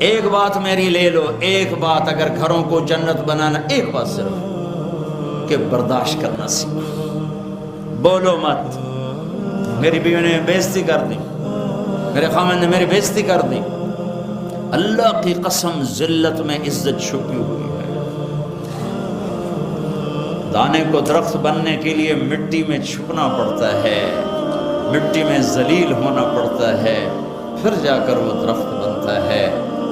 ایک بات میری لے لو، ایک بات اگر گھروں کو جنت بنانا، ایک بات صرف کہ برداشت کرنا سیکھو، بولو مت۔ میری بیوی نے بےعزتی کر دی، میرے خامن نے میری بےعزتی کر دی، اللہ کی قسم ذلت میں عزت چھپی ہوئی ہے۔ دانے کو درخت بننے کے لیے مٹی میں چھپنا پڑتا ہے، مٹی میں ذلیل ہونا پڑتا ہے، پھر جا کر وہ درخت بنتا ہے۔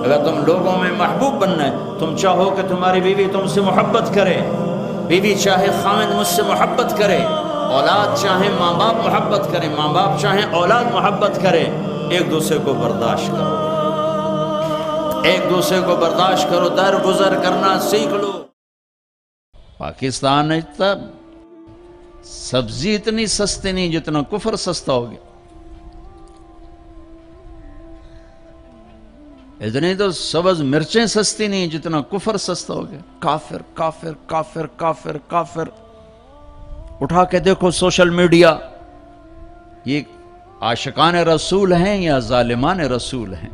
اگر تم لوگوں میں محبوب بننا ہے، تم چاہو کہ تمہاری بیوی تم سے محبت کرے، بیوی چاہے خامن مجھ سے محبت کرے، اولاد چاہے ماں باپ محبت کرے، ماں باپ چاہے اولاد محبت کرے، ایک دوسرے کو برداشت کرو، ایک دوسرے کو برداشت کرو، درگزر کرنا سیکھ لو۔ پاکستان اتنا سبزی اتنی سستی نہیں جتنا کفر سستا ہو گیا، اتنی تو سبز مرچیں سستی نہیں جتنا کفر سستا ہو گیا۔ کافر کافر کافر کافر کافر، اٹھا کے دیکھو سوشل میڈیا، یہ عاشقان رسول ہیں یا ظالمان رسول ہیں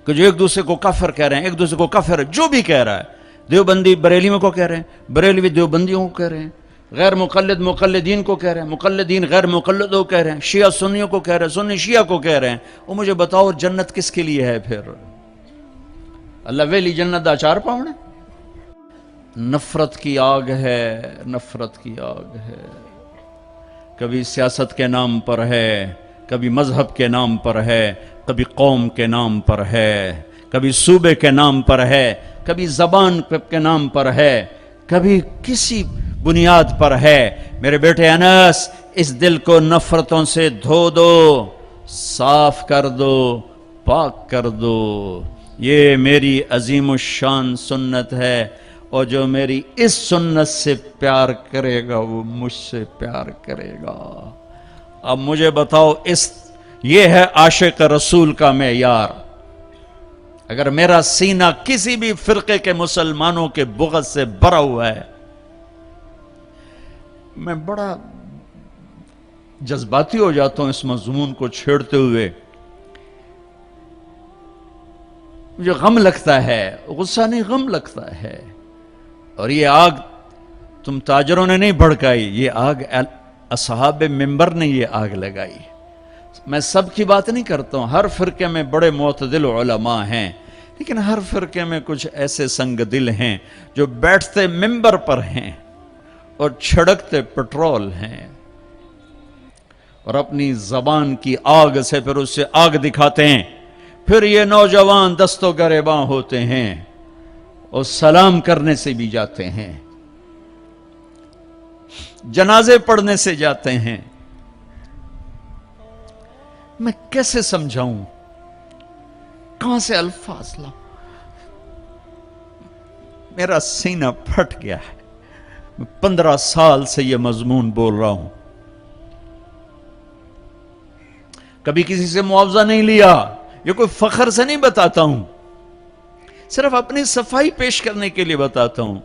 کہ جو ایک دوسرے کو کافر کہہ رہے ہیں، ایک دوسرے کو کافر جو بھی کہہ رہا ہے، دیوبندی بریلیوں کو کہہ رہے ہیں، بریلوی دیوبندیوں کو کہہ رہے ہیں، غیر مقلد مقلدین کو کہہ رہے ہیں، مقلدین غیر مقلدوں کو کہہ رہے ہیں، شیعہ سنیوں کو کہہ رہے ہیں، سنی شیعہ کو کہہ رہے ہیں۔ وہ مجھے بتاؤ جنت کس کے لیے ہے پھر؟ اللہ ویلی جنت دا چار پاؤنے؟ نفرت کی آگ ہے، نفرت کی آگ ہے، کبھی سیاست کے نام پر ہے، کبھی مذہب کے نام پر ہے، کبھی قوم کے نام پر ہے، کبھی صوبے کے نام پر ہے، کبھی زبان کے نام پر ہے، کبھی کسی بنیاد پر ہے۔ میرے بیٹے انس، اس دل کو نفرتوں سے دھو دو، صاف کر دو، پاک کر دو۔ یہ میری عظیم الشان سنت ہے، اور جو میری اس سنت سے پیار کرے گا وہ مجھ سے پیار کرے گا۔ اب مجھے بتاؤ، یہ ہے عاشق رسول کا معیار۔ اگر میرا سینہ کسی بھی فرقے کے مسلمانوں کے بغض سے بھرا ہوا ہے، میں بڑا جذباتی ہو جاتا ہوں اس مضمون کو چھیڑتے ہوئے، مجھے غم لگتا ہے، غصہ نہیں غم لگتا ہے۔ اور یہ آگ تم تاجروں نے نہیں بھڑکائی، یہ آگ اصحاب منبر نے یہ آگ لگائی۔ میں سب کی بات نہیں کرتا ہوں، ہر فرقے میں بڑے معتدل علماء ہیں، لیکن ہر فرقے میں کچھ ایسے سنگ دل ہیں جو بیٹھتے منبر پر ہیں اور چھڑکتے پٹرول ہیں، اور اپنی زبان کی آگ سے پھر اس سے آگ دکھاتے ہیں۔ پھر یہ نوجوان دست و گریباں ہوتے ہیں اور سلام کرنے سے بھی جاتے ہیں، جنازے پڑھنے سے جاتے ہیں۔ میں کیسے سمجھاؤں، کہاں سے الفاظ لاؤں؟ میرا سینہ پھٹ گیا ہے، میں 15 سال سے یہ مضمون بول رہا ہوں، کبھی کسی سے معاوضہ نہیں لیا، یہ کوئی فخر سے نہیں بتاتا ہوں، صرف اپنی صفائی پیش کرنے کے لیے بتاتا ہوں۔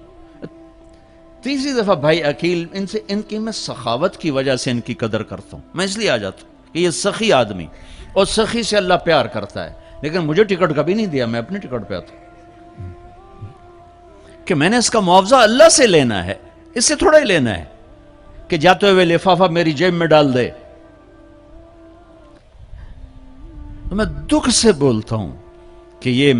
تیسری دفعہ بھائی عقیل، ان کی میں سخاوت کی وجہ سے ان کی قدر کرتا ہوں، میں اس لیے آ جاتا ہوں کہ یہ سخی آدمی، اور سخی سے اللہ پیار کرتا ہے، لیکن مجھے ٹکٹ کبھی نہیں دیا، میں اپنی ٹکٹ پہ آتا ہوں کہ میں نے اس کا معاوضہ اللہ سے لینا ہے، اس سے تھوڑا ہی لینا ہے کہ جاتے ہوئے لفافہ میری جیب میں ڈال دے۔ تو میں دکھ سے بولتا ہوں کہ یہ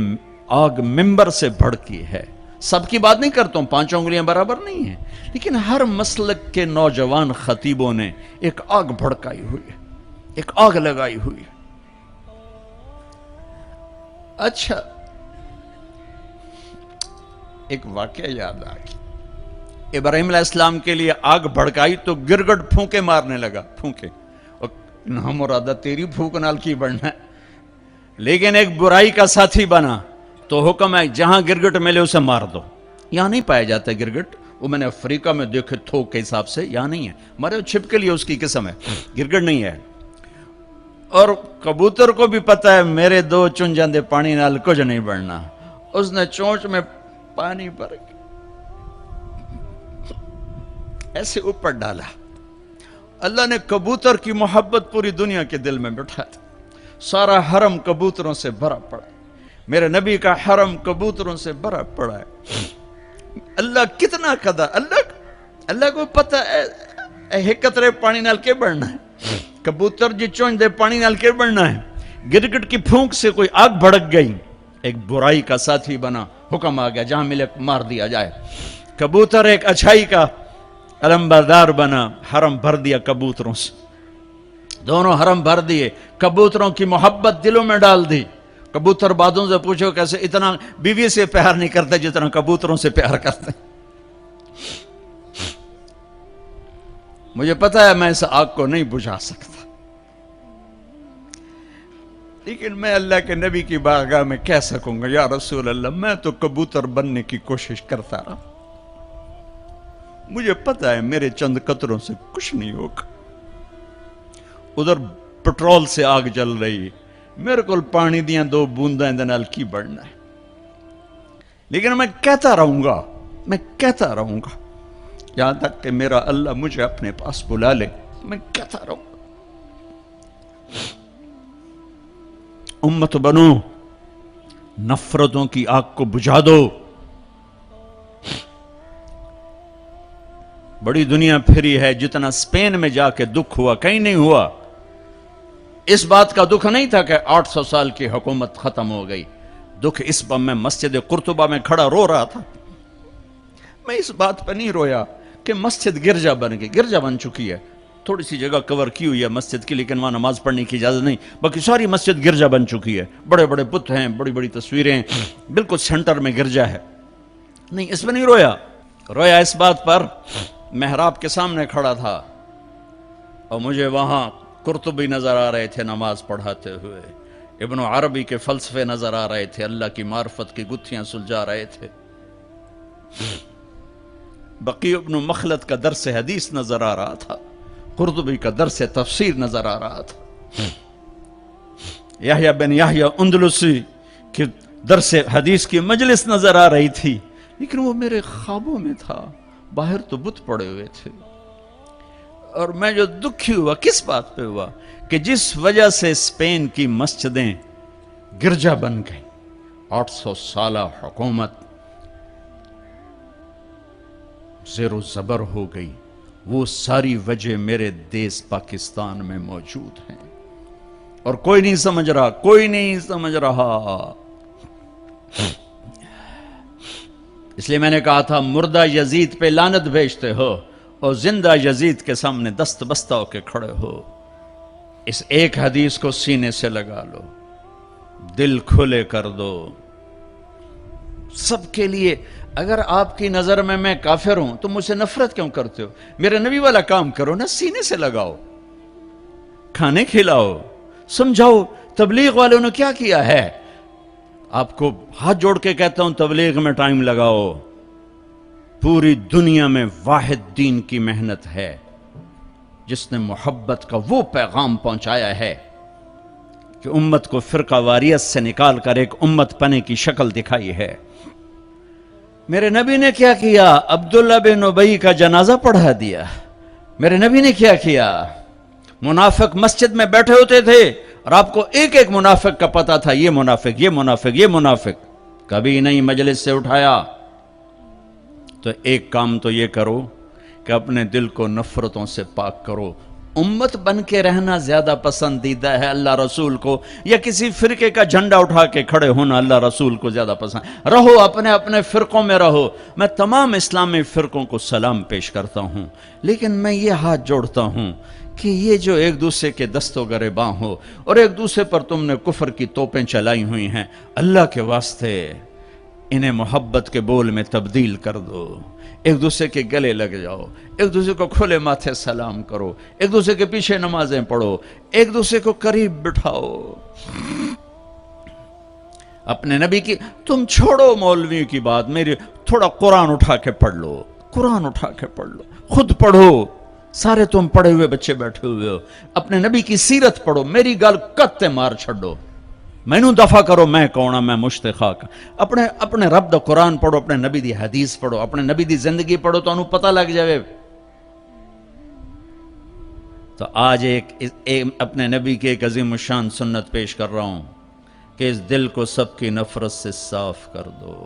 آگ منبر سے بھڑکی ہے۔ سب کی بات نہیں کرتا ہوں، 5 انگلیاں برابر نہیں ہیں، لیکن ہر مسلک کے نوجوان خطیبوں نے ایک آگ بھڑکائی ہوئی ہے، ایک آگ لگائی ہوئی ہے۔ اچھا، ایک واقعہ یاد آ گیا، ابراہیم علیہ السلام کے لیے آگ بھڑکائی تو گرگٹ پھونکے مارنے لگا، پھونکے، اور نہ مرادہ تیری پھونک نال کی بڑھنا ہے، لیکن ایک برائی کا ساتھی بنا تو حکم ہے جہاں گرگٹ ملے اسے مار دو۔ یہاں نہیں پایا جاتا گرگٹ، وہ میں نے افریقہ میں دیکھے تھوک کے حساب سے، یہاں نہیں ہے، مارے چھپ کے لیے اس کی قسم ہے، گرگٹ نہیں ہے۔ اور کبوتر کو بھی پتہ ہے میرے 2 چن جاندے پانی نال کچھ نہیں بڑھنا، اس نے چونچ میں پانی بھر کے ایسے اوپر ڈالا۔ اللہ نے کبوتر کی محبت پوری دنیا کے دل میں بٹھا دی، سارا حرم کبوتروں سے بھرا پڑا۔ میرے نبی کا حرم کبوتروں سے بھرا پڑا ہے. اللہ کتنا قدر, اللہ کو پتہ ہے ایک قطرے پانی نال کے بڑھنا ہے. کبوتر جی چونچ دے پانی نال کے بڑھنا ہے. گرگٹ کی پھونک سے کوئی آگ بھڑک گئی, ایک برائی کا ساتھی بنا, حکم آ گیا جہاں ملے مار دیا جائے. کبوتر ایک اچھائی کا علمبردار بنا, حرم بھر دیا کبوتروں سے. دونوں حرم بھر دیے, کبوتروں کی محبت دلوں میں ڈال دی. کبوتر بادوں سے پوچھو کیسے اتنا بیوی سے پیار نہیں کرتے جتنا کبوتروں سے پیار کرتے. مجھے پتا ہے میں اس آگ کو نہیں بجھا سکتا, لیکن میں اللہ کے نبی کی بارگاہ میں کہہ سکوں گا یا رسول اللہ میں تو کبوتر بننے کی کوشش کرتا رہا, مجھے پتا ہے میرے چند قطروں سے کچھ نہیں ہوگا. ادھر پٹرول سے آگ جل رہی, میرے کو پانی دیاں 2 بونداں دے نال کی بڑھنا ہے. لیکن میں کہتا رہوں گا یہاں تک کہ میرا اللہ مجھے اپنے پاس بلا لے. میں کہتا رہوں گا امت بنو, نفرتوں کی آگ کو بجھا دو. بڑی دنیا پھری ہے, جتنا اسپین میں جا کے دکھ ہوا کہیں نہیں ہوا. اس بات کا دکھ نہیں تھا کہ 800 سال کی حکومت ختم ہو گئی. دکھ اس پر میں مسجد قرطبہ میں کھڑا رو رہا تھا. میں اس بات پہ نہیں رویا کہ مسجد گرجا بن گئی. گرجا بن چکی ہے, تھوڑی سی جگہ کور کی ہوئی ہے مسجد کی, لیکن وہاں نماز پڑھنے کی اجازت نہیں. باقی ساری مسجد گرجا بن چکی ہے, بڑے بڑے بت ہیں, بڑی بڑی تصویریں, بالکل سینٹر میں گرجا ہے. نہیں, اس میں نہیں رویا. رویا اس بات پر محراب کے سامنے کھڑا تھا اور مجھے وہاں قرطبی نظر آ رہے تھے نماز پڑھاتے ہوئے, ابن عربی کے فلسفے نظر آ رہے تھے, اللہ کی معرفت کی گتھیاں سلجھا رہے تھے, بقی ابن مخلد کا درس حدیث نظر آ رہا تھا, قرطبی کا درس تفسیر نظر آ رہا تھا, یحییٰ بن یحییٰ اندلسی کی درس حدیث کی مجلس نظر آ رہی تھی. لیکن وہ میرے خوابوں میں تھا, باہر تو بت پڑے ہوئے تھے. اور میں جو دکھی ہوا کس بات پہ ہوا کہ جس وجہ سے اسپین کی مسجدیں گرجا بن گئی, 800 سالہ حکومت زیر و زبر ہو گئی, وہ ساری وجہ میرے دیس پاکستان میں موجود ہیں اور کوئی نہیں سمجھ رہا. اس لیے میں نے کہا تھا مردہ یزید پہ لعنت بھیجتے ہو اور زندہ یزید کے سامنے دست بستہ ہو کے کھڑے ہو. اس ایک حدیث کو سینے سے لگا لو, دل کھلے کر دو سب کے لیے. اگر آپ کی نظر میں کافر ہوں تو مجھ سے نفرت کیوں کرتے ہو؟ میرے نبی والا کام کرو نا, سینے سے لگاؤ, کھانے کھلاؤ, سمجھاؤ. تبلیغ والوں نے کیا کیا ہے؟ آپ کو ہاتھ جوڑ کے کہتا ہوں تبلیغ میں ٹائم لگاؤ. پوری دنیا میں واحد دین کی محنت ہے جس نے محبت کا وہ پیغام پہنچایا ہے کہ امت کو فرقہ واریت سے نکال کر ایک امت پنے کی شکل دکھائی ہے. میرے نبی نے کیا کیا؟ عبداللہ بن ابی کا جنازہ پڑھا دیا. میرے نبی نے کیا کیا؟ منافق مسجد میں بیٹھے ہوتے تھے اور آپ کو ایک ایک منافق کا پتہ تھا, یہ منافق, یہ منافق, یہ منافق. کبھی نہیں مجلس سے اٹھایا. تو ایک کام تو یہ کرو کہ اپنے دل کو نفرتوں سے پاک کرو. امت بن کے رہنا زیادہ پسندیدہ ہے اللہ رسول کو, یا کسی فرقے کا جھنڈا اٹھا کے کھڑے ہونا اللہ رسول کو زیادہ پسند؟ رہو اپنے اپنے فرقوں میں رہو. میں تمام اسلامی فرقوں کو سلام پیش کرتا ہوں, لیکن میں یہ ہاتھ جوڑتا ہوں کہ یہ جو ایک دوسرے کے دست و گریباں ہو اور ایک دوسرے پر تم نے کفر کی توپیں چلائی ہوئی ہیں, اللہ کے واسطے انہیں محبت کے بول میں تبدیل کر دو. ایک دوسرے کے گلے لگ جاؤ, ایک دوسرے کو کھلے ماتھے سلام کرو, ایک دوسرے کے پیچھے نمازیں پڑھو, ایک دوسرے کو قریب بٹھاؤ. اپنے نبی کی تم چھوڑو مولویوں کی بات, میری تھوڑا قرآن اٹھا کے پڑھ لو, قرآن اٹھا کے پڑھ لو, خود پڑھو. سارے تم پڑھے ہوئے بچے بیٹھے ہوئے ہو, اپنے نبی کی سیرت پڑھو. میری گل کتے مار چھڑو, مینوں دفع کرو میں کون ہاں, میں مشتخاک. اپنے رب دا قرآن پڑھو, اپنے نبی دی حدیث پڑھو, اپنے نبی دی زندگی پڑھو, تو انہوں پتہ لگ جائے. تو آج اپنے نبی کی ایک عظیم الشان سنت پیش کر رہا ہوں. کہ اس دل کو سب کی نفرت سے صاف کر دو.